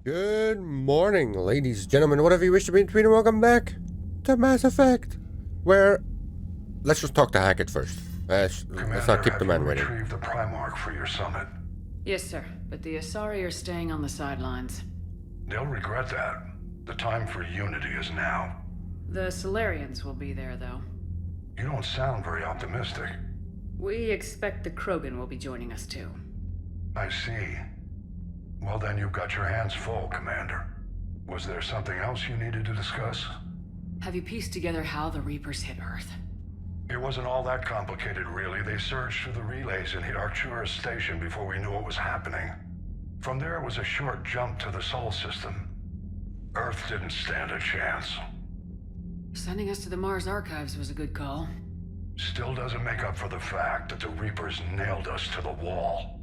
Good morning, ladies, gentlemen, whatever you wish to be in between, and welcome back to Mass Effect, where... Let's just talk to Hackett first. Let's not keep the man waiting. Retrieve the Primarch for your summit. Yes, sir, but the Asari are staying on the sidelines. They'll regret that. The time for unity is now. The Solarians will be there, though. You don't sound very optimistic. We expect the Krogan will be joining us, too. I see. Well, then you've got your hands full, Commander. Was there something else you needed to discuss? Have you pieced together how the Reapers hit Earth? It wasn't all that complicated, really. They surged through the relays and hit Arcturus Station before we knew what was happening. From there, it was a short jump to the Sol system. Earth didn't stand a chance. Sending us to the Mars Archives was a good call. Still doesn't make up for the fact that the Reapers nailed us to the wall.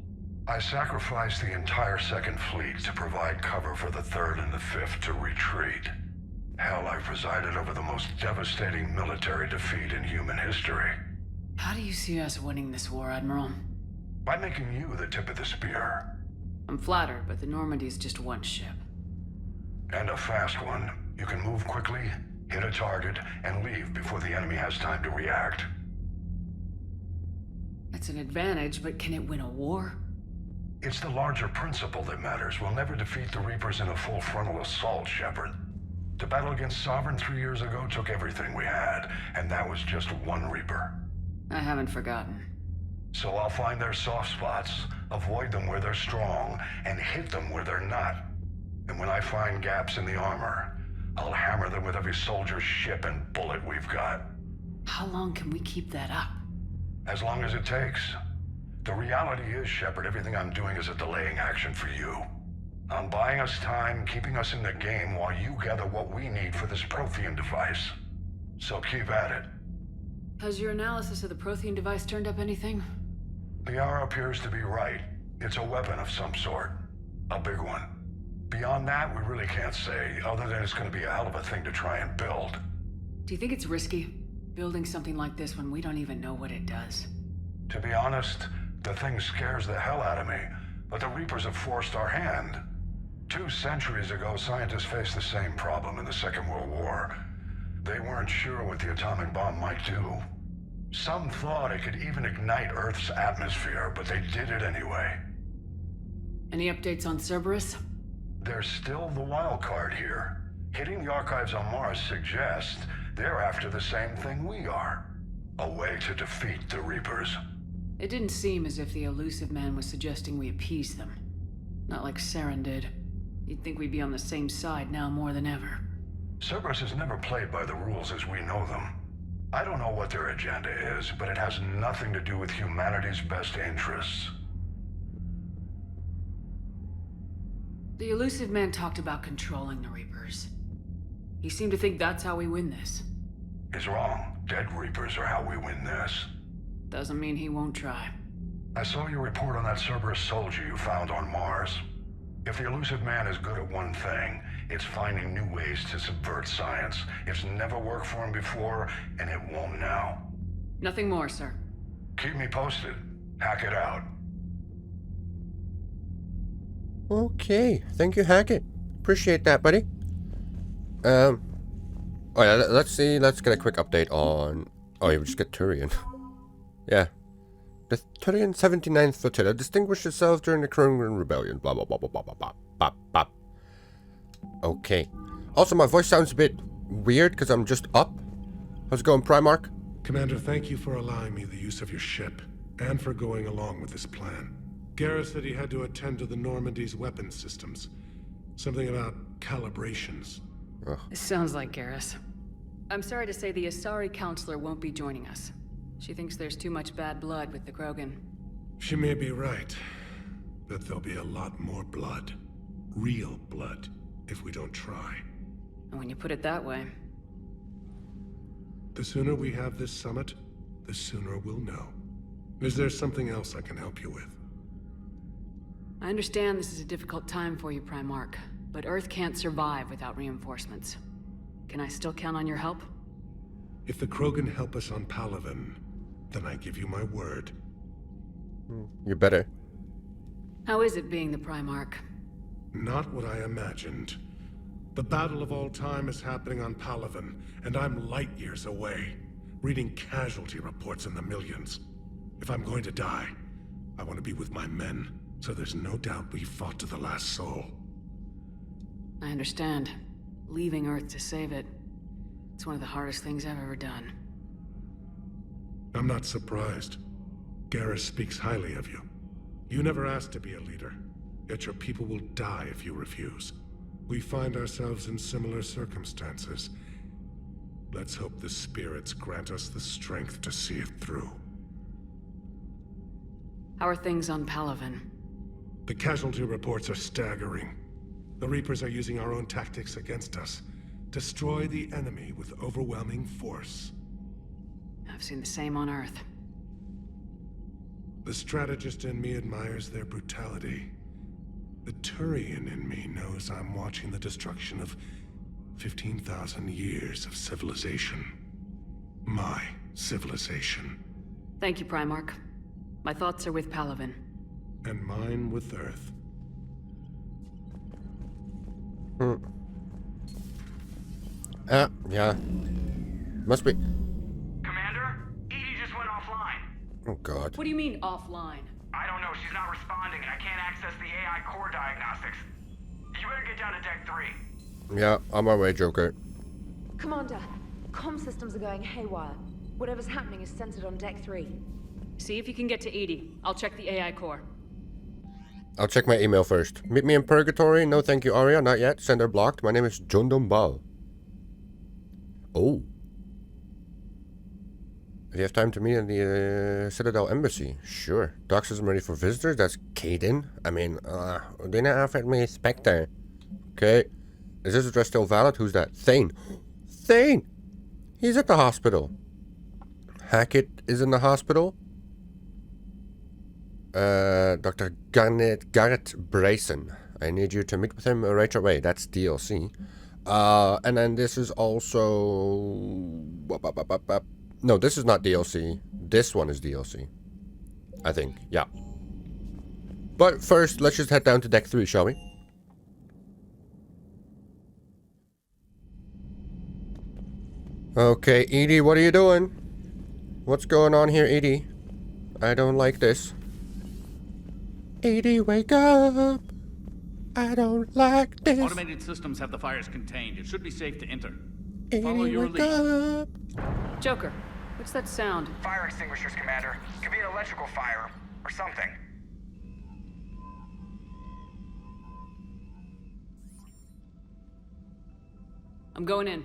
I sacrificed the entire Second Fleet to provide cover for the Third and the Fifth to retreat. Hell, I presided over the most devastating military defeat in human history. How do you see us winning this war, Admiral? By making you the tip of the spear. I'm flattered, but the Normandy's just one ship. And a fast one. You can move quickly, hit a target, and leave before the enemy has time to react. That's an advantage, but can it win a war? It's the larger principle that matters. We'll never defeat the Reapers in a full frontal assault, Shepard. The battle against Sovereign 3 years ago took everything we had, and that was just one Reaper. I haven't forgotten. So I'll find their soft spots, avoid them where they're strong, and hit them where they're not. And when I find gaps in the armor, I'll hammer them with every soldier, ship, and bullet we've got. How long can we keep that up? As long as it takes. The reality is, Shepard, everything I'm doing is a delaying action for you. I'm buying us time, keeping us in the game while you gather what we need for this Prothean device. So keep at it. Has your analysis of the Prothean device turned up anything? The hour appears to be right. It's a weapon of some sort. A big one. Beyond that, we really can't say, other than it's going to be a hell of a thing to try and build. Do you think it's risky, building something like this when we don't even know what it does? To be honest, the thing scares the hell out of me, but the Reapers have forced our hand. 2 centuries ago, scientists faced the same problem in the Second World War. They weren't sure what the atomic bomb might do. Some thought it could even ignite Earth's atmosphere, but they did it anyway. Any updates on Cerberus? They're still the wild card here. Hitting the archives on Mars suggests they're after the same thing we are. A way to defeat the Reapers. It didn't seem as if the elusive man was suggesting we appease them. Not like Saren did. You'd think we'd be on the same side now more than ever. Cerberus has never played by the rules as we know them. I don't know what their agenda is, but it has nothing to do with humanity's best interests. The elusive man talked about controlling the Reapers. He seemed to think that's how we win this. He's wrong. Dead Reapers are how we win this. Doesn't mean he won't try. I saw your report on that Cerberus soldier you found on Mars. If the elusive man is good at one thing, it's finding new ways to subvert science. It's never worked for him before, and it won't now. Nothing more, sir. Keep me posted. Hack it out. Okay, thank you, Hackett. Appreciate that, buddy. Oh yeah, let's see, let's get a quick update on... Oh, yeah, we just get Turian. Yeah. The Turian 79th Flotilla distinguished itself during the Krogan Rebellion. Blah, blah, blah, blah, blah, blah, blah, blah, blah. Okay. Also, my voice sounds a bit weird because I'm just up. How's it going, Primarch? Commander, thank you for allowing me the use of your ship, and for going along with this plan. Garrus said he had to attend to the Normandy's weapons systems. Something about calibrations. This sounds like Garrus. I'm sorry to say the Asari counselor won't be joining us. She thinks there's too much bad blood with the Krogan. She may be right, but there'll be a lot more blood. Real blood, if we don't try. And when you put it that way... The sooner we have this summit, the sooner we'll know. Is there something else I can help you with? I understand this is a difficult time for you, Primarch, but Earth can't survive without reinforcements. Can I still count on your help? If the Krogan help us on Palaven, then I give you my word. You better. How is it being the Primarch? Not what I imagined. The battle of all time is happening on Palaven, and I'm light years away, reading casualty reports in the millions. If I'm going to die, I want to be with my men, so there's no doubt we fought to the last soul. I understand. Leaving Earth to save it. It's one of the hardest things I've ever done. I'm not surprised. Garrus speaks highly of you. You never asked to be a leader, yet your people will die if you refuse. We find ourselves in similar circumstances. Let's hope the spirits grant us the strength to see it through. How are things on Palaven? The casualty reports are staggering. The Reapers are using our own tactics against us. Destroy the enemy with overwhelming force. I've seen the same on Earth. The strategist in me admires their brutality. The Turian in me knows I'm watching the destruction of 15,000 years of civilization. My civilization. Thank you, Primarch. My thoughts are with Palaven. And mine with Earth. Yeah. Must be. Commander, Edie just went offline. Oh god. What do you mean, offline? I don't know, she's not responding and I can't access the AI core diagnostics. You better get down to deck 3. Yeah, on my way, Joker. Commander, comm systems are going haywire. Whatever's happening is centered on deck 3. See if you can get to Edie. I'll check the AI core. I'll check my email first. Meet me in Purgatory. No thank you, Arya. Not yet. Sender blocked. My name is Jundumbal. Oh. If you have time to meet in the Citadel Embassy, sure. Doxism ready for visitors? That's Caden. I mean, Dina offered me Spectre. Okay. Is this address still valid? Who's that? Thane. Thane! He's at the hospital. Hackett is in the hospital. Dr. Garrett Brayson. I need you to meet with him right away. That's DLC. And then this is also... No, this is not DLC. This one is DLC. I think, yeah. But first, let's just head down to deck 3, shall we? Okay, Edie, what are you doing? What's going on here, Edie? I don't like this. Edie, wake up! I don't like this. Automated systems have the fires contained. It should be safe to enter. Follow Edie, your wake lead. up! Joker, what's that sound? Fire extinguishers, Commander. Could be an electrical fire, or something. I'm going in.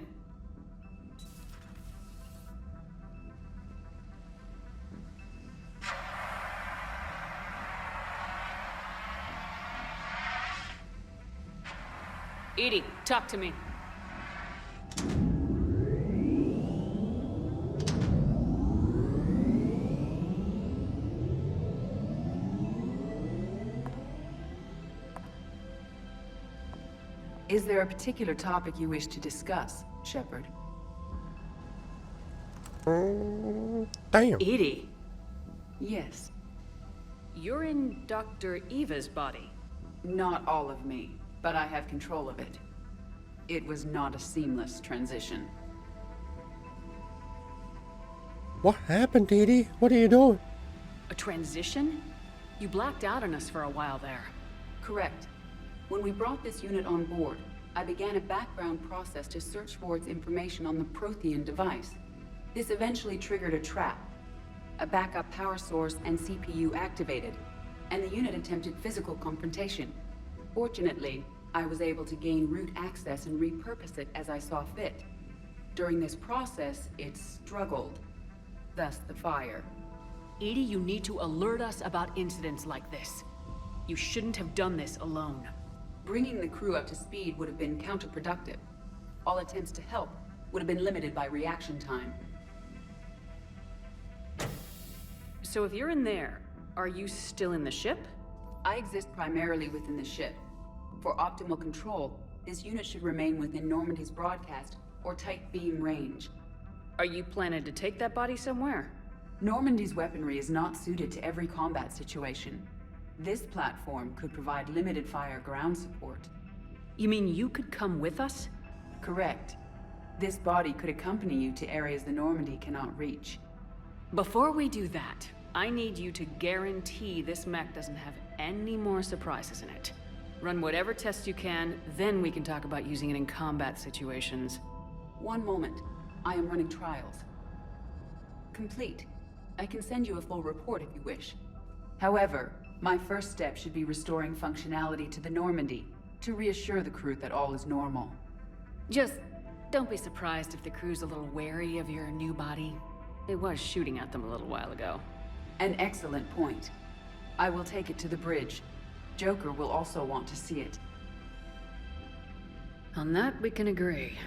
Edie, talk to me. Is there a particular topic you wish to discuss, Shepard? Damn. Edie, Yes. you're in Dr. Eva's body. Not all of me, but I have control of it. It was not a seamless transition. What happened, Edie? What are you doing? A transition? You blacked out on us for a while there. Correct. When we brought this unit on board, I began a background process to search for its information on the Prothean device. This eventually triggered a trap. A backup power source and CPU activated, and the unit attempted physical confrontation. Fortunately, I was able to gain root access and repurpose it as I saw fit. During this process, it struggled. Thus the fire. Edie, you need to alert us about incidents like this. You shouldn't have done this alone. Bringing the crew up to speed would have been counterproductive. All attempts to help would have been limited by reaction time. So if you're in there, are you still in the ship? I exist primarily within the ship. For optimal control, this unit should remain within Normandy's broadcast or tight beam range. Are you planning to take that body somewhere? Normandy's weaponry is not suited to every combat situation. This platform could provide limited fire ground support. You mean you could come with us? Correct. This body could accompany you to areas the Normandy cannot reach. Before we do that, I need you to guarantee this mech doesn't have any more surprises in it. Run whatever tests you can, then we can talk about using it in combat situations. One moment. I am running trials. Complete. I can send you a full report if you wish. However, my first step should be restoring functionality to the Normandy, to reassure the crew that all is normal. Just don't be surprised if the crew's a little wary of your new body. It was shooting at them a little while ago. An excellent point. I will take it to the bridge. Joker will also want to see it. On that, we can agree.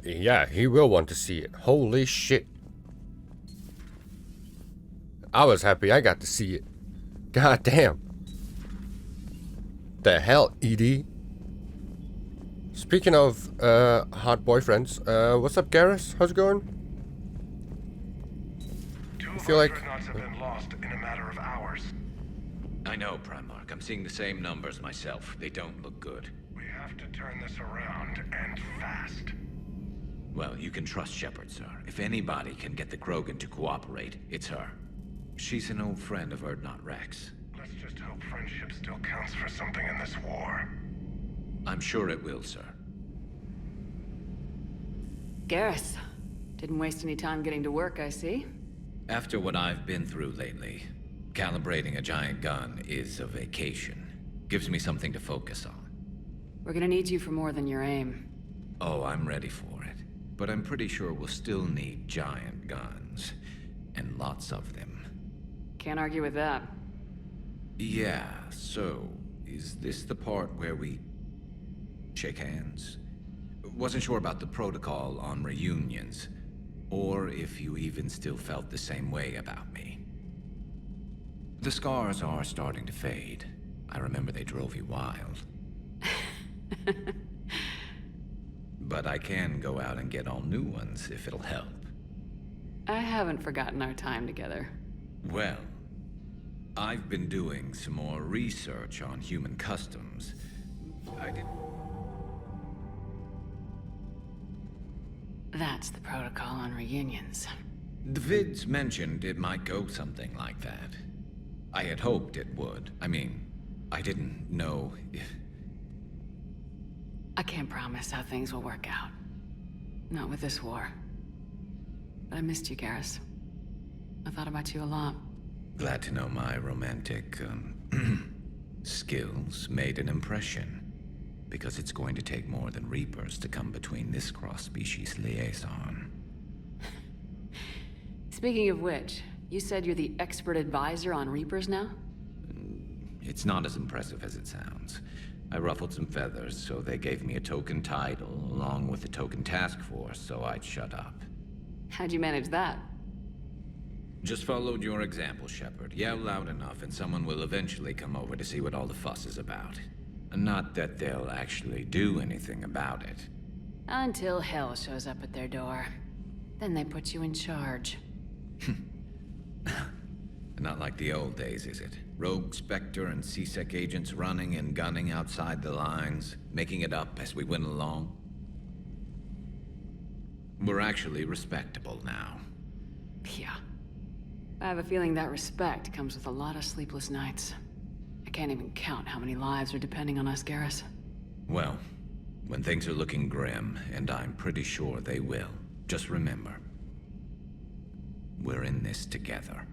Yeah, he will want to see it. Holy shit. I was happy I got to see it. God damn. The hell, ED? Speaking of, hot boyfriends, what's up, Garrus? How's it going? Two I of feel our like... dreadnoughts have been lost in a matter of hours. I know, Primarch. I'm seeing the same numbers myself. They don't look good. We have to turn this around, and fast. Well, you can trust Shepard, sir. If anybody can get the Krogan to cooperate, it's her. She's an old friend of Urdnot Rex. Let's just hope friendship still counts for something in this war. I'm sure it will, sir. Garrus, didn't waste any time getting to work, I see. After what I've been through lately, calibrating a giant gun is a vacation. Gives me something to focus on. We're gonna need you for more than your aim. Oh, I'm ready for it. But I'm pretty sure we'll still need giant guns. And lots of them. Can't argue with that. Yeah, so, is this the part where we shake hands? Wasn't sure about the protocol on reunions, or if you even still felt the same way about me. The scars are starting to fade. I remember they drove you wild. But I can go out and get all new ones if it'll help. I haven't forgotten our time together. Well, I've been doing some more research on human customs. That's the protocol on reunions. The vids mentioned it might go something like that. I had hoped it would. I mean, I didn't know if... I can't promise how things will work out. Not with this war. But I missed you, Garrus. I thought about you a lot. Glad to know my romantic, skills made an impression. Because it's going to take more than Reapers to come between this cross-species liaison. Speaking of which, you said you're the expert advisor on Reapers now? It's not as impressive as it sounds. I ruffled some feathers, so they gave me a token title, along with a token task force, so I'd shut up. How'd you manage that? Just followed your example, Shepard. Yell loud enough, and someone will eventually come over to see what all the fuss is about. Not that they'll actually do anything about it. Until hell shows up at their door. Then they put you in charge. Not like the old days, is it? Rogue Spectre and C-Sec agents running and gunning outside the lines, making it up as we went along. We're actually respectable now. Yeah. I have a feeling that respect comes with a lot of sleepless nights. I can't even count how many lives are depending on us, Garrus. Well, when things are looking grim, and I'm pretty sure they will, just remember, we're in this together.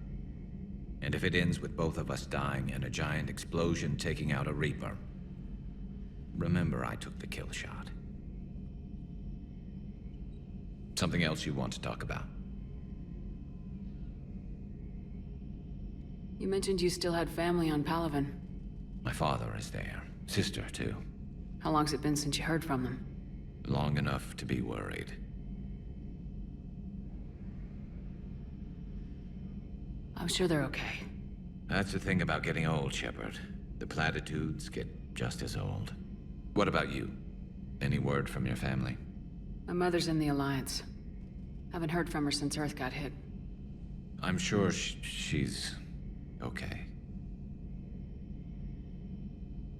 And if it ends with both of us dying and a giant explosion taking out a Reaper, remember I took the kill shot. Something else you want to talk about? You mentioned you still had family on Palaven. My father is there. Sister, too. How long's it been since you heard from them? Long enough to be worried. I'm sure they're okay. That's the thing about getting old, Shepard. The platitudes get just as old. What about you? Any word from your family? My mother's in the Alliance. Haven't heard from her since Earth got hit. I'm sure she's okay.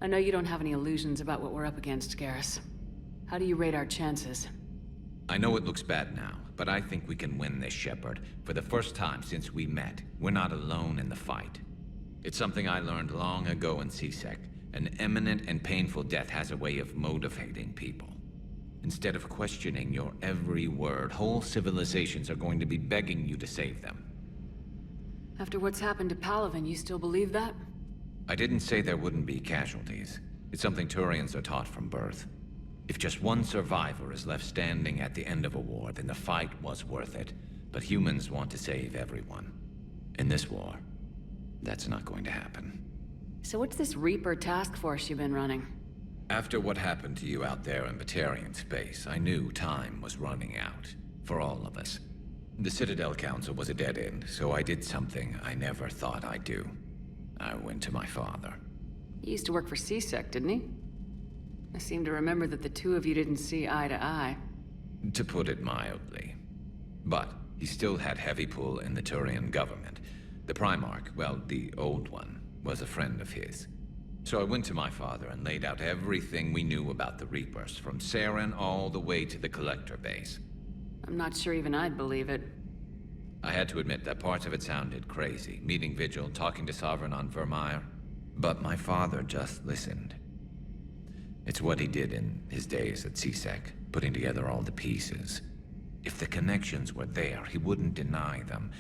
I know you don't have any illusions about what we're up against, Garrus. How do you rate our chances? I know it looks bad now, but I think we can win this, Shepard. For the first time since we met, we're not alone in the fight. It's something I learned long ago in C-Sec. An imminent and painful death has a way of motivating people. Instead of questioning your every word, whole civilizations are going to be begging you to save them. After what's happened to Palaven, you still believe that? I didn't say there wouldn't be casualties. It's something Turians are taught from birth. If just one survivor is left standing at the end of a war, then the fight was worth it. But humans want to save everyone. In this war, that's not going to happen. So what's this Reaper task force you've been running? After what happened to you out there in Batarian space, I knew time was running out. For all of us. The Citadel Council was a dead end, so I did something I never thought I'd do. I went to my father. He used to work for C-Sec, didn't he? I seem to remember that the two of you didn't see eye to eye. To put it mildly. But he still had heavy pull in the Turian government. The Primarch, well, the old one, was a friend of his. So I went to my father and laid out everything we knew about the Reapers, from Saren all the way to the Collector base. I'm not sure even I'd believe it. I had to admit that parts of it sounded crazy. Meeting Vigil, talking to Sovereign on Vermeer. But my father just listened. It's what he did in his days at C-Sec, putting together all the pieces. If the connections were there, he wouldn't deny them.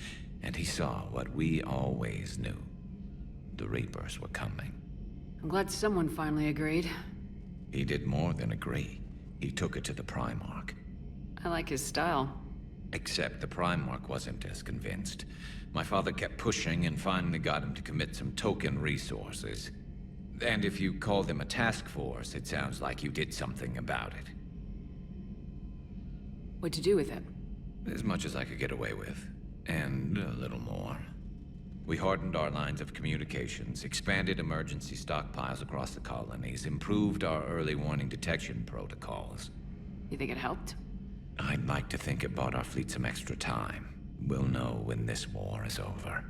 And he saw what we always knew. The Reapers were coming. I'm glad someone finally agreed. He did more than agree. He took it to the Primarch. I like his style. Except the Primarch wasn't as convinced. My father kept pushing and finally got him to commit some token resources. And if you call them a task force, it sounds like you did something about it. What'd you do with it? As much as I could get away with. And a little more. We hardened our lines of communications, expanded emergency stockpiles across the colonies, improved our early warning detection protocols. You think it helped? I'd like to think it bought our fleet some extra time. We'll know when this war is over.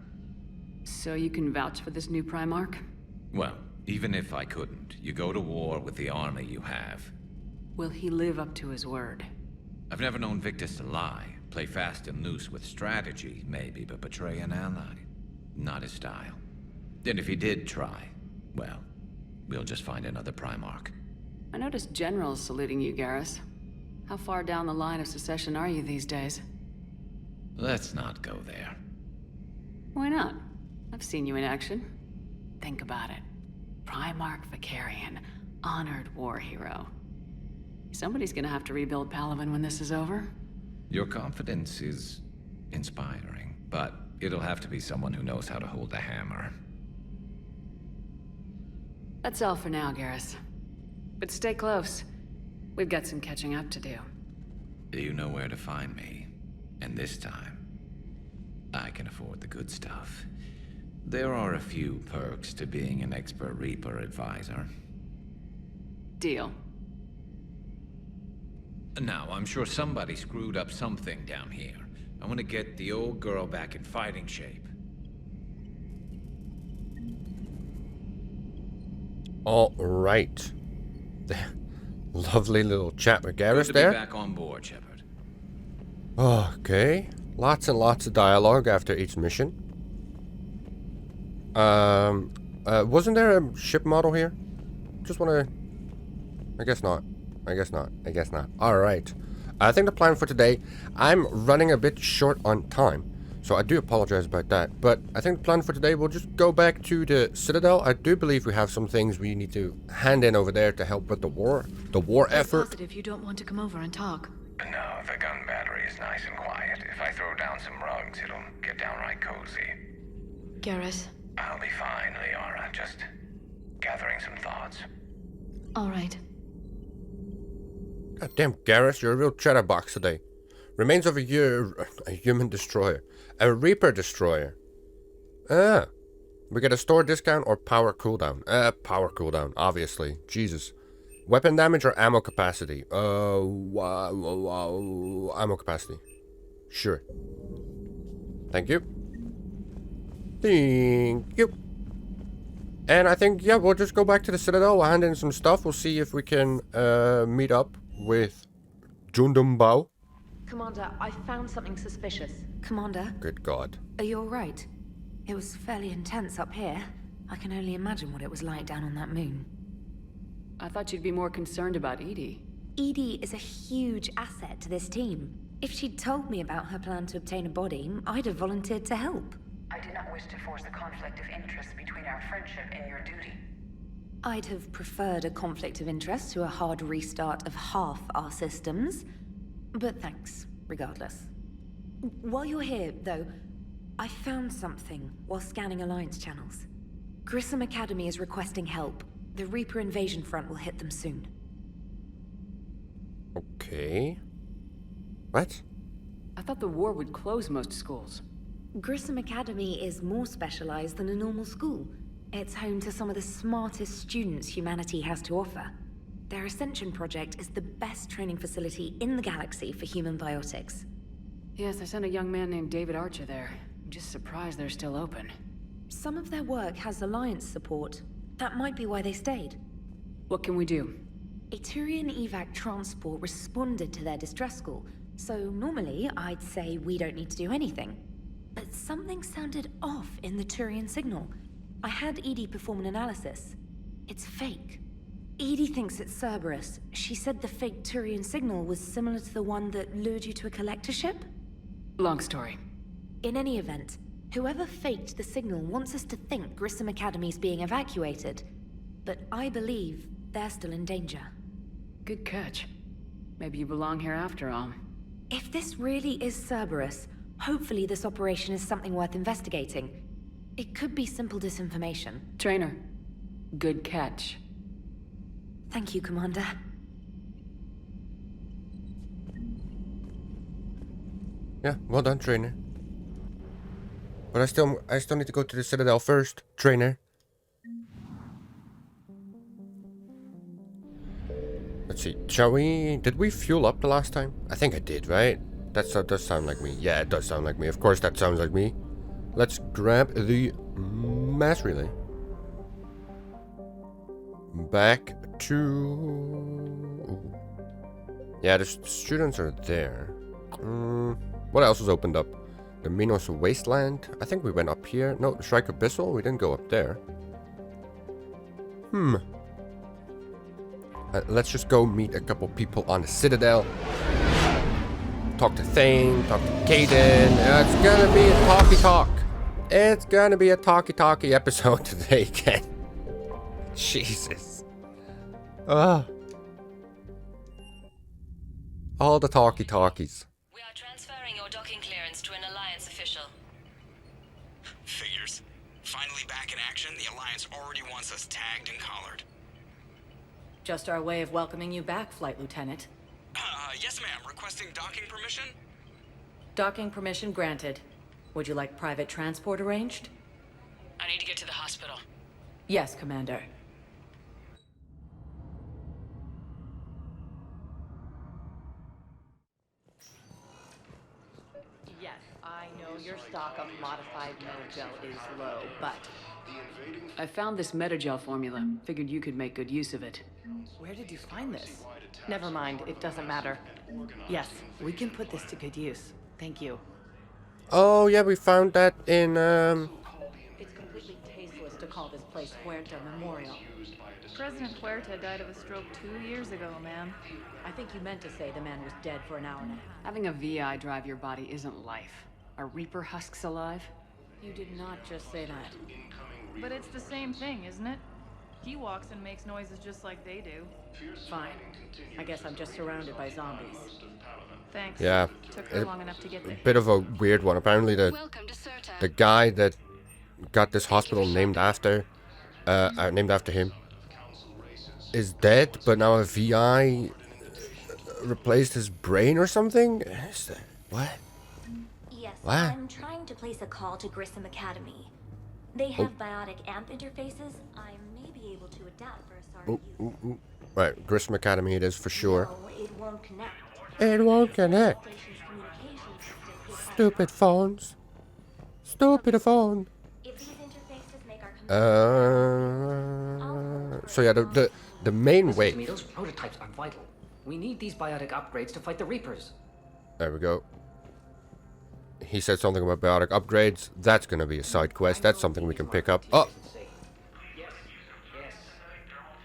So you can vouch for this new Primarch? Well, even if I couldn't, you go to war with the army you have. Will he live up to his word? I've never known Victus to lie. Play fast and loose with strategy, maybe, but betray an ally. Not his style. And if he did try, well, we'll just find another Primarch. I noticed generals saluting you, Garrus. How far down the line of secession are you these days? Let's not go there. Why not? I've seen you in action. Think about it. Primarch Vicarian, honored war hero. Somebody's gonna have to rebuild Palaven when this is over. Your confidence is inspiring, but it'll have to be someone who knows how to hold a hammer. That's all for now, Garrus. But stay close. We've got some catching up to do. You know where to find me. And this time, I can afford the good stuff. There are a few perks to being an expert Reaper advisor. Deal. Now, I'm sure somebody screwed up something down here. I want to get the old girl back in fighting shape. All right. Lovely little chat with Garrus Good to there. be back on board, Shepard. Okay. Lots and lots of dialogue after each mission. Wasn't there a ship model here? Just wanna... I guess not. I guess not. I guess not. Alright. I think the plan for today... I'm running a bit short on time. So I do apologize about that. But I think the plan for today, we'll just go back to the Citadel. I do believe we have some things we need to hand in over there to help with the war. The war effort. Positive you don't want to come over and talk. No, the gun battery is nice and quiet. If I throw down some rugs, it'll get downright cozy. Garrus. I'll be fine, Liara. Just gathering some thoughts. All right. God damn, Garrus, you're a real chatterbox today. Remains of a human destroyer. A Reaper destroyer. Ah. We get a store discount or power cooldown. Power cooldown, obviously. Jesus. Weapon damage or ammo capacity? Ammo capacity. Sure. Thank you. Thank you. And I think, yeah, we'll just go back to the Citadel. We'll hand in some stuff. We'll see if we can meet up with Jundum Bao. Commander, I found something suspicious. Commander, Good God. are you alright? It was fairly intense up here. I can only imagine what it was like down on that moon. I thought you'd be more concerned about Edie. Edie is a huge asset to this team. If she'd told me about her plan to obtain a body, I'd have volunteered to help. I do not wish to force a conflict of interest between our friendship and your duty. I'd have preferred a conflict of interest to a hard restart of half our systems. But thanks, regardless. While you're here, though, I found something while scanning Alliance channels. Grissom Academy is requesting help. The Reaper invasion front will hit them soon. Okay. What? I thought the war would close most schools. Grissom Academy is more specialized than a normal school. It's home to some of the smartest students humanity has to offer. Their Ascension project is the best training facility in the galaxy for human biotics. Yes, I sent a young man named David Archer there. I'm just surprised they're still open. Some of their work has Alliance support. That might be why they stayed. What can we do? A Turian evac transport responded to their distress call, so normally I'd say we don't need to do anything. But something sounded off in the Turian signal. I had Edie perform an analysis. It's fake. Edie thinks it's Cerberus. She said the fake Turian signal was similar to the one that lured you to a collector ship? Long story. In any event, whoever faked the signal wants us to think Grissom Academy's being evacuated. But I believe they're still in danger. Good catch. Maybe you belong here after all. If this really is Cerberus, hopefully this operation is something worth investigating. It could be simple disinformation. Trainer, good catch. Thank you, Commander. Yeah, well done, trainer. But I still need to go to the Citadel first, trainer. Let's see, shall we... Did we fuel up the last time? I think I did, right? That does sound like me. Yeah, it does sound like me. Of course that sounds like me. Let's grab the mass relay. Back to... Yeah, the students are there. What else was opened up? The Minos Wasteland. I think we went up here. No, the Shrike Abyssal. We didn't go up there. Let's just go meet a couple people on the Citadel. Talk to Thane, talk to Kaden. It's gonna be a talky-talk. It's gonna be a talky-talky episode today again. Jesus. All the talkie-talkies. We are transferring your docking clearance to an Alliance official. Figures. Finally back in action, the Alliance already wants us tagged and collared. Just our way of welcoming you back, Flight Lieutenant. Yes ma'am, requesting docking permission? Docking permission granted. Would you like private transport arranged? I need to get to the hospital. Yes, Commander. Yes, I know your stock of modified Metagel is low, but... I found this Metagel formula. Figured you could make good use of it. Where did you find this? Never mind, it doesn't matter. Yes, we can put this to good use. Thank you. Oh, yeah, we found that in, It's completely tasteless to call this place Huerta Memorial. President Huerta died of a stroke 2 years ago, ma'am. I think you meant to say the man was dead for an hour and a half. Having a VI drive your body isn't life. Are Reaper husks alive? You did not just say that. But it's the same thing, isn't it? He walks and makes noises just like they do. Fine. I guess I'm just surrounded by zombies. Thanks. yeah, Took her long enough to get a there. bit of a weird one. Apparently the guy that got this hospital named after him is dead, but now a VI replaced his brain or something? What? Yes, What? I'm trying to place a call to Grissom Academy. They have biotic amp interfaces. I may be able to adapt for a start of use. Right, Grissom Academy it is for sure. No, it won't connect. It won't connect. Station's communication system is Stupid phones. Stupid phone. If these interfaces make our So yeah, the main Listen way. to me, those prototypes are vital. We need these biotic upgrades to fight the Reapers. There we go. He said something about biotic upgrades. That's gonna be a side quest. That's something we can pick up. Oh! Yes, yes.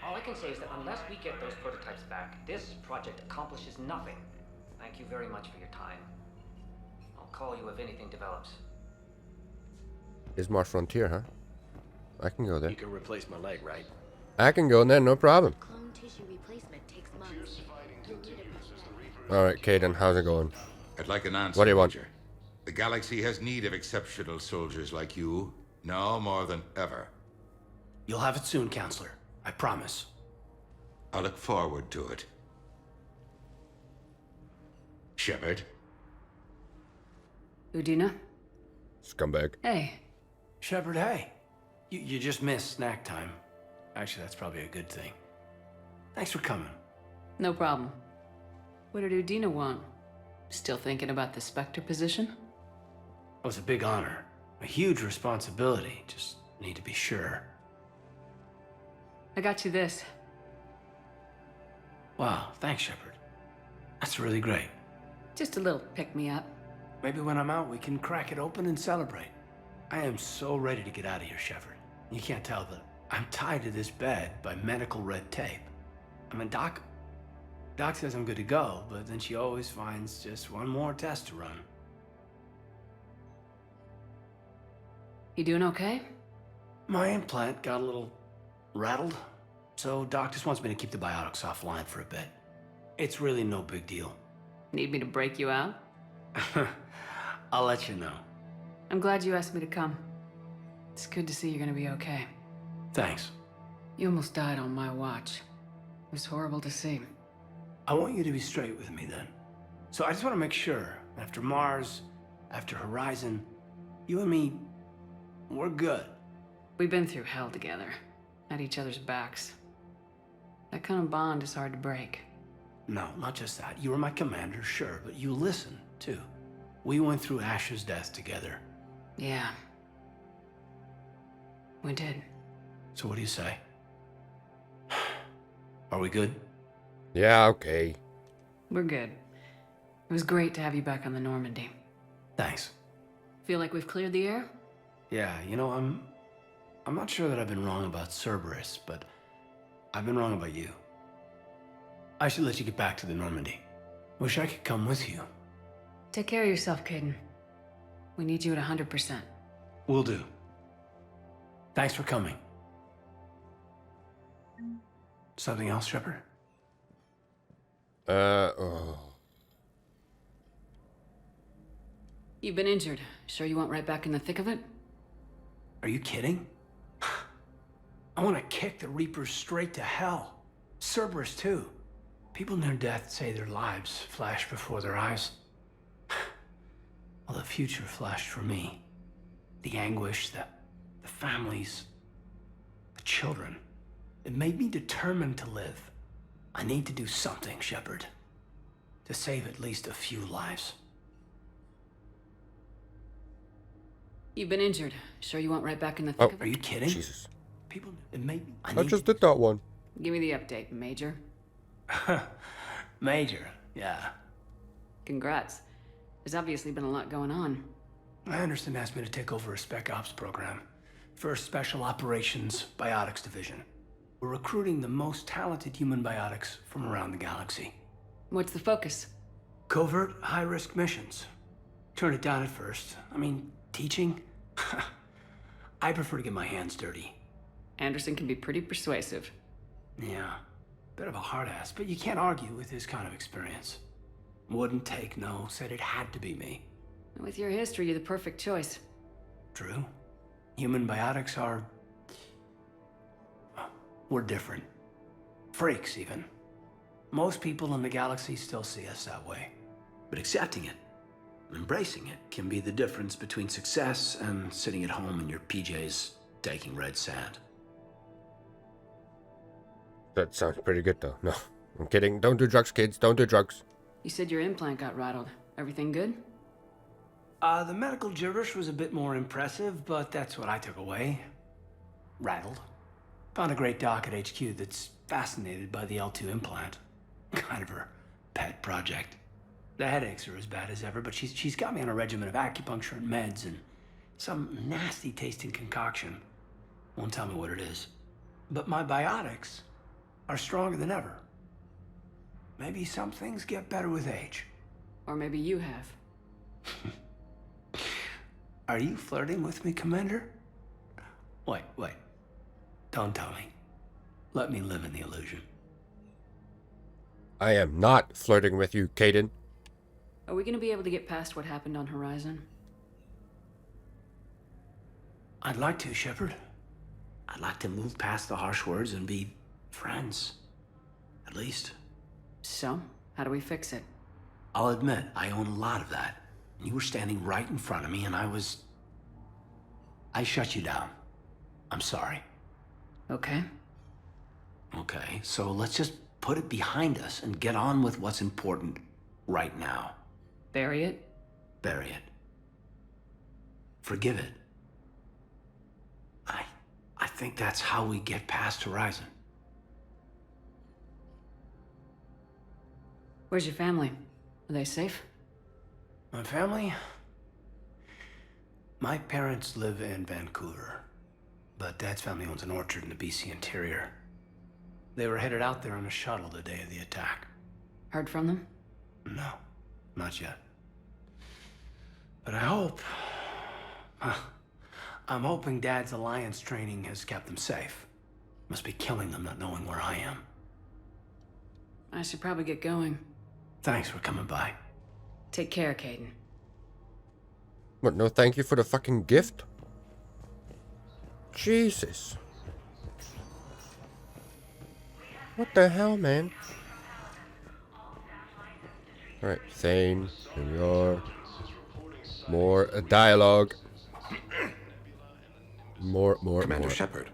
All I can say is that unless we get those prototypes back, this project accomplishes nothing. Thank you very much for your time. I'll call you if anything develops. Is Mars Frontier, huh? I can go there. You can replace my leg, right? I can go in there, no problem. Clone tissue replacement takes months. Alright, Caden, how's it going? I'd like an answer. What do you want? Major. The galaxy has need of exceptional soldiers like you, now more than ever. You'll have it soon, Counselor. I promise. I look forward to it. Shepard? Udina? Scumbag. Hey. Shepard, hey. You just missed snack time. Actually, that's probably a good thing. Thanks for coming. No problem. What did Udina want? Still thinking about the Spectre position? It was a big honor. A huge responsibility. Just need to be sure. I got you this. Wow, thanks, Shepard. That's really great. Just a little pick-me-up. Maybe when I'm out, we can crack it open and celebrate. I am so ready to get out of here, Shepard. You can't tell, but I'm tied to this bed by medical red tape. I mean, Doc says I'm good to go, but then she always finds just one more test to run. You doing okay? My implant got a little rattled, so Doc just wants me to keep the biotics offline for a bit. It's really no big deal. Need me to break you out? I'll let you know. I'm glad you asked me to come. It's good to see you're gonna be okay. Thanks. You almost died on my watch. It was horrible to see. I want you to be straight with me then. So I just want to make sure, after Mars, after Horizon, you and me, we're good. We've been through hell together, at each other's backs. That kind of bond is hard to break. No, not just that. You were my commander, sure, but you listened, too. We went through Ash's death together. Yeah. We did. So what do you say? Are we good? Yeah, okay. We're good. It was great to have you back on the Normandy. Thanks. Feel like we've cleared the air? Yeah, you know, I'm not sure that I've been wrong about Cerberus, but I've been wrong about you. I should let you get back to the Normandy. Wish I could come with you. Take care of yourself, Caden. We need you at 100%. Will do. Thanks for coming. Something else, Shepard? Oh. You've been injured. Sure you want right back in the thick of it? Are you kidding? I want to kick the Reapers straight to hell. Cerberus, too. People near death say their lives flash before their eyes. Well, the future flashed for me. The anguish, the families, the children. It made me determined to live. I need to do something, Shepard. To save at least a few lives. You've been injured. Sure you want right back in the thick of it? Are you kidding? Jesus. People, it made me... I just did that one. Give me the update, Major. Major, yeah. Congrats. There's obviously been a lot going on. Anderson asked me to take over a Spec Ops program. First Special Operations Biotics Division. We're recruiting the most talented human biotics from around the galaxy. What's the focus? Covert, high-risk missions. Turned it down at first. I mean, teaching? I prefer to get my hands dirty. Anderson can be pretty persuasive. Yeah, bit of a hard ass, but you can't argue with his kind of experience. Wouldn't take no, said it had to be me. With your history, you're the perfect choice. True. Human biotics are... we're different. Freaks, even. Most people in the galaxy still see us that way. But accepting it, embracing it, can be the difference between success and sitting at home in your PJs, taking red sand. That sounds pretty good, though. No, I'm kidding. Don't do drugs, kids. Don't do drugs. You said your implant got rattled. Everything good? The medical gibberish was a bit more impressive, but that's what I took away. rattled. Found a great doc at HQ that's fascinated by the L2 implant. Kind of her pet project. The headaches are as bad as ever, but she's got me on a regimen of acupuncture and meds and some nasty tasting concoction. Won't tell me what it is. But my biotics are stronger than ever. Maybe some things get better with age. Or maybe you have. Are you flirting with me, Commander? Wait. Don't tell me. Let me live in the illusion. I am not flirting with you, Caden. Are we gonna be able to get past what happened on Horizon? I'd like to, Shepard. I'd like to move past the harsh words and be friends. At least. So, how do we fix it? I'll admit, I own a lot of that. You were standing right in front of me and I shut you down. I'm sorry. Okay. Okay, so let's just put it behind us and get on with what's important right now. Bury it? Bury it. Forgive it. I think that's how we get past Horizon. Where's your family? Are they safe? My family? My parents live in Vancouver, but Dad's family owns an orchard in the BC interior. They were headed out there on a shuttle the day of the attack. Heard from them? No, not yet. But I hope... I'm hoping Dad's Alliance training has kept them safe. Must be killing them not knowing where I am. I should probably get going. Thanks for coming by. Take care, Caden. What, no thank you for the fucking gift? Jesus. What the hell, man? Alright, Thane, here we are. More dialogue. More. Commander Shepard.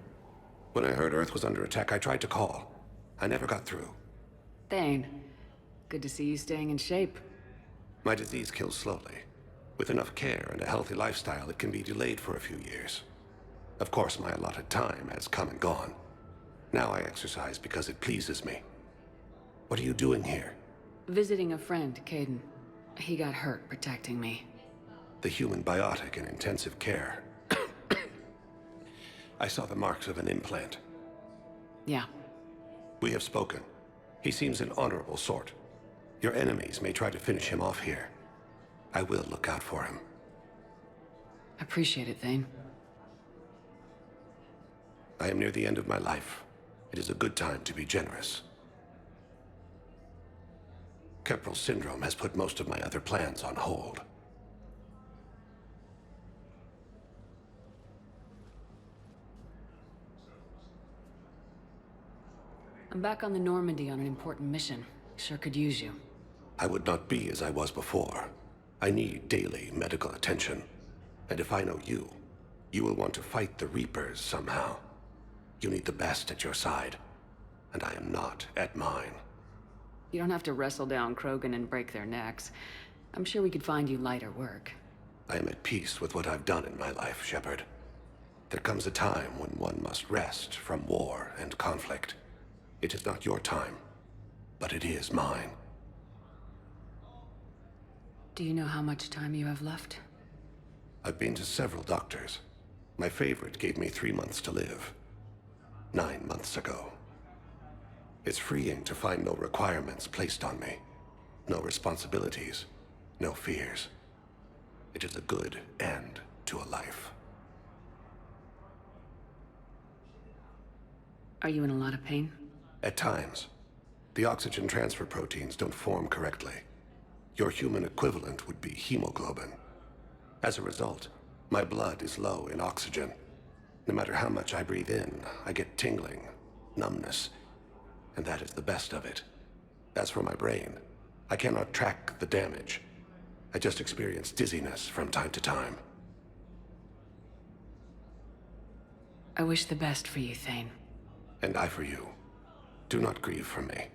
When I heard Earth was under attack, I tried to call. I never got through. Thane, good to see you staying in shape. My disease kills slowly. With enough care and a healthy lifestyle, it can be delayed for a few years. Of course, my allotted time has come and gone. Now I exercise because it pleases me. What are you doing here? Visiting a friend, Caden. He got hurt protecting me. The human biotic in intensive care. I saw the marks of an implant. Yeah. We have spoken. He seems an honorable sort. Your enemies may try to finish him off here. I will look out for him. Appreciate it, Thane. I am near the end of my life. It is a good time to be generous. Keppel syndrome has put most of my other plans on hold. I'm back on the Normandy on an important mission. Sure could use you. I would not be as I was before. I need daily medical attention. And if I know you, you will want to fight the Reapers somehow. You need the best at your side, and I am not at mine. You don't have to wrestle down Krogan and break their necks. I'm sure we could find you lighter work. I am at peace with what I've done in my life, Shepard. There comes a time when one must rest from war and conflict. It is not your time, but it is mine. Do you know how much time you have left? I've been to several doctors. My favorite gave me 3 months to live. 9 months ago. It's freeing to find no requirements placed on me. No responsibilities. No fears. It is a good end to a life. Are you in a lot of pain? At times. The oxygen transfer proteins don't form correctly. Your human equivalent would be hemoglobin. As a result, my blood is low in oxygen. No matter how much I breathe in, I get tingling, numbness, and that is the best of it. As for my brain, I cannot track the damage. I just experience dizziness from time to time. I wish the best for you, Thane. And I for you. Do not grieve for me.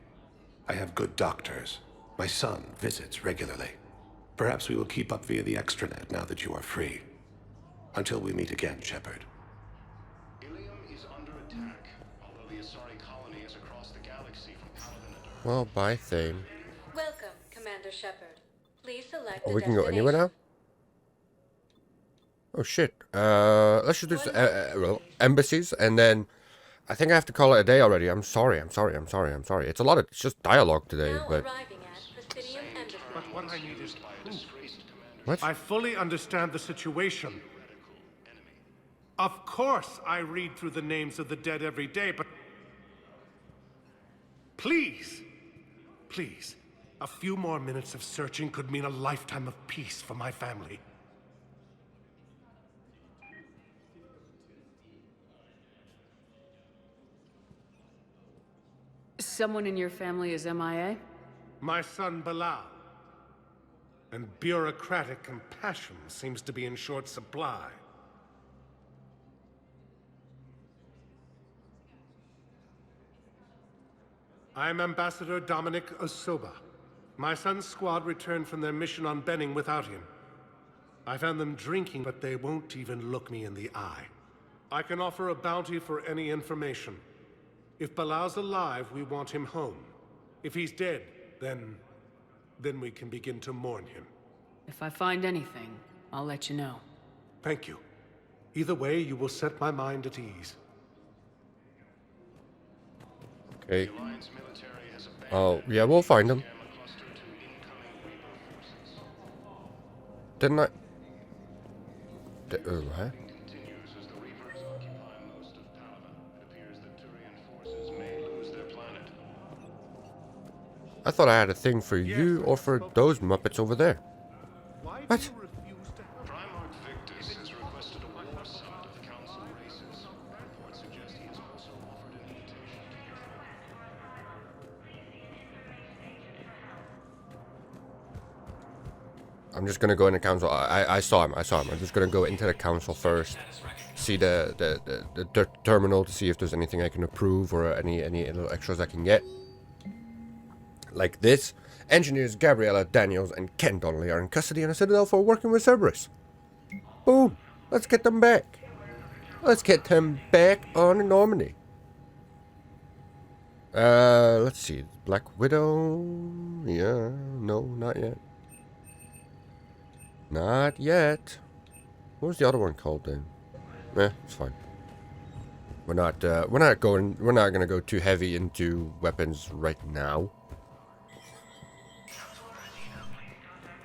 I have good doctors. My son visits regularly. Perhaps we will keep up via the extranet now that you are free. Until we meet again, Shepard. Well, bye, Thane. Welcome, Commander Shepard. Please select Oh, a we can go anywhere now? Oh, shit. Let's just do well, embassies, and then I think I have to call it a day already. I'm sorry. It's a lot of, it's just dialogue today, but... But what I need is proof. What? I fully understand the situation. Of course I read through the names of the dead every day, but... Please, a few more minutes of searching could mean a lifetime of peace for my family. Someone in your family is MIA? My son Bilal. And bureaucratic compassion seems to be in short supply. I'm Ambassador Dominic Osoba. My son's squad returned from their mission on Benning without him. I found them drinking, but they won't even look me in the eye. I can offer a bounty for any information. If Bilal's alive, we want him home. If he's dead, then we can begin to mourn him. If I find anything, I'll let you know. Thank you. Either way, you will set my mind at ease. Okay. Oh, yeah, we'll find him. Didn't I? Huh? I thought I had a thing for you or for those Muppets over there. What? I'm just gonna go into council. I saw him. I'm just gonna go into the council first. See the terminal to see if there's anything I can approve or any little extras I can get. Like this. Engineers Gabriella Daniels and Ken Donnelly are in custody in a citadel for working with Cerberus. Boom. Let's get them back. Let's get them back on Normandy. Let's see. Black Widow. Yeah. No, not yet. Not yet. What was the other one called then? It's fine. We're not gonna go too heavy into weapons right now.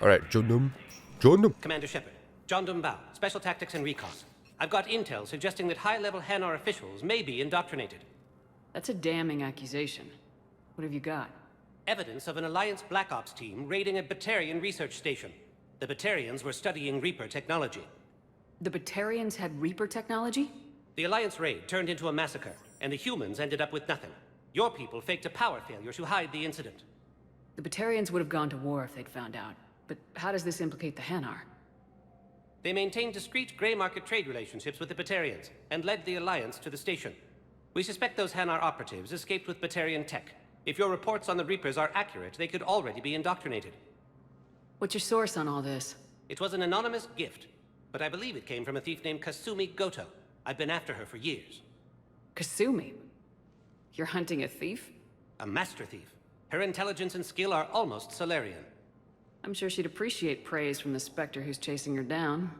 Alright, John Dum. Commander Shepard, John Dumbao, Special Tactics and Recon. I've got intel suggesting that high-level Hanar officials may be indoctrinated. That's a damning accusation. What have you got? Evidence of an Alliance Black Ops team raiding a Batarian research station. The Batarians were studying Reaper technology. The Batarians had Reaper technology? The Alliance raid turned into a massacre, and the humans ended up with nothing. Your people faked a power failure to hide the incident. The Batarians would have gone to war if they'd found out. But how does this implicate the Hanar? They maintained discreet gray market trade relationships with the Batarians, and led the Alliance to the station. We suspect those Hanar operatives escaped with Batarian tech. If your reports on the Reapers are accurate, they could already be indoctrinated. What's your source on all this? It was an anonymous gift, but I believe it came from a thief named Kasumi Goto. I've been after her for years. Kasumi? You're hunting a thief? A master thief. Her intelligence and skill are almost Solarian. I'm sure she'd appreciate praise from the Spectre who's chasing her down.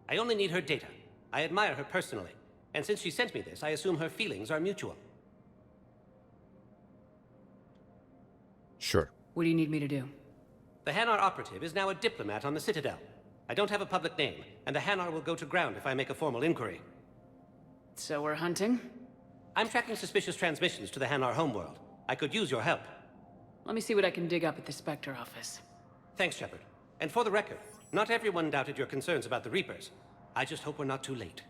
I only need her data. I admire her personally. And since she sent me this, I assume her feelings are mutual. Sure. What do you need me to do? The Hanar operative is now a diplomat on the Citadel. I don't have a public name, and the Hanar will go to ground if I make a formal inquiry. So we're hunting? I'm tracking suspicious transmissions to the Hanar homeworld. I could use your help. Let me see what I can dig up at the Spectre office. Thanks, Shepard. And for the record, not everyone doubted your concerns about the Reapers. I just hope we're not too late.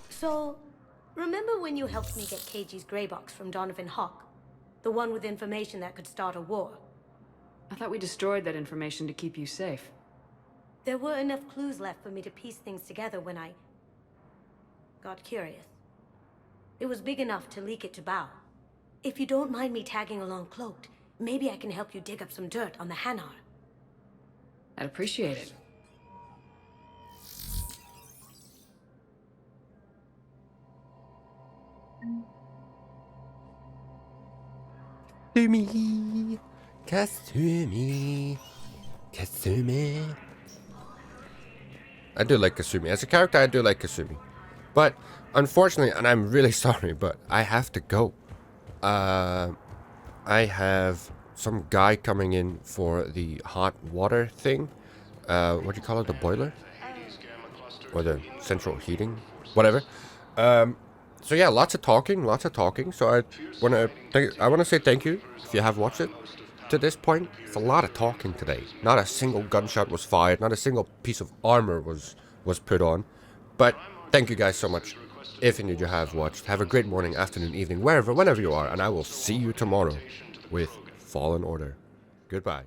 So, remember when you helped me get KG's grey box from Donovan Hawk? The one with information that could start a war? I thought we destroyed that information to keep you safe. There were enough clues left for me to piece things together when I got curious. It was big enough to leak it to Bao. If you don't mind me tagging along cloaked, maybe I can help you dig up some dirt on the Hanar. I'd appreciate it. Kasumi. Kasumi. Kasumi. I do like Kasumi. As a character, I do like Kasumi. But, unfortunately, and I'm really sorry, but I have to go. I have some guy coming in for the hot water thing. What do you call it? The boiler? Or the central heating? Whatever. So yeah, lots of talking. So I wanna say thank you if you have watched it to this point. It's a lot of talking today. Not a single gunshot was fired. Not a single piece of armor was put on. But thank you guys so much. If indeed you have watched, have a great morning, afternoon, evening, whenever you are, and I will see you tomorrow with Fallen Order. Goodbye.